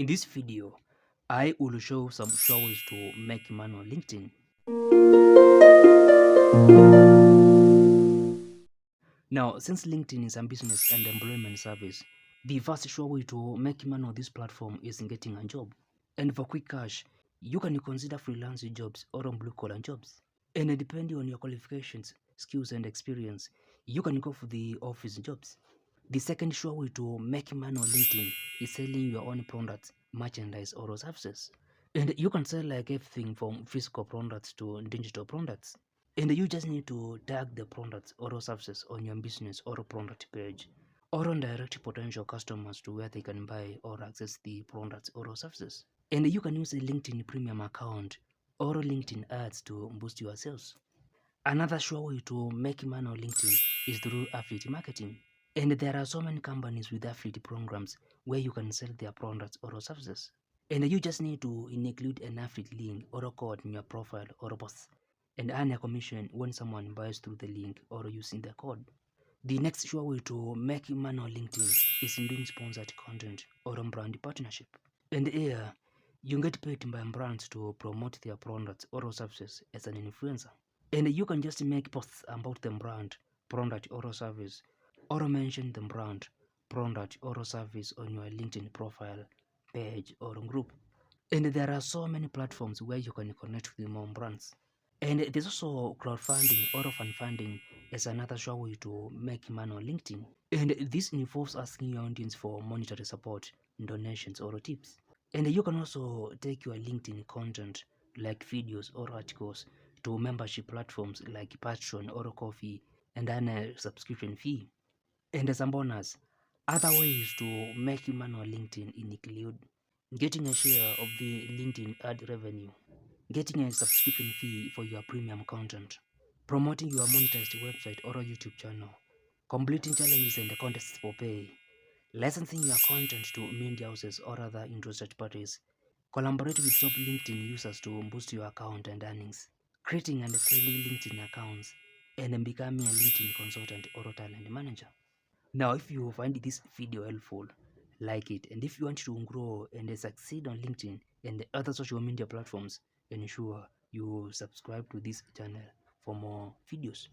In this video, I will show some sure ways to make money on LinkedIn. Now, since LinkedIn is a business and employment service, the first sure way to make money on this platform is getting a job. And for quick cash, you can consider freelance jobs or on blue-collar jobs. And depending on your qualifications, skills, and experience, you can go for the office jobs. The second sure way to make money on LinkedIn is selling your own products, merchandise, or services. And you can sell like everything from physical products to digital products. And you just need to tag the products or services on your business or product page, or on direct potential customers to where they can buy or access the products or services. And you can use a LinkedIn premium account or LinkedIn ads to boost your sales. Another sure way to make money on LinkedIn is through affiliate marketing. And there are so many companies with affiliate programs where you can sell their products or services. And you just need to include an affiliate link or a code in your profile or both, and earn a commission when someone buys through the link or using the code. The next sure way to make money on LinkedIn is in doing sponsored content or on brand partnership. And here, you get paid by brands to promote their products or services as an influencer. And you can just make posts about the brand, product or service, or mention the brand, product or service on your LinkedIn profile, page, or group. And there are so many platforms where you can connect with more brands. And there's also crowdfunding or fan funding as another sure way to make money on LinkedIn. And this involves asking your audience for monetary support, donations, or tips. And you can also take your LinkedIn content like videos or articles to membership platforms like Patreon or Coffee and earn a subscription fee. And as a bonus, other ways to make money on LinkedIn include getting a share of the LinkedIn ad revenue, getting a subscription fee for your premium content, promoting your monetized website or a YouTube channel, completing challenges and contests for pay, licensing your content to media houses or other interested parties, collaborate with top LinkedIn users to boost your account and earnings, creating and selling LinkedIn accounts, and becoming a LinkedIn consultant or a talent manager. Now, if you find this video helpful, like it, and if you want to grow and succeed on LinkedIn and other social media platforms, ensure you subscribe to this channel for more videos.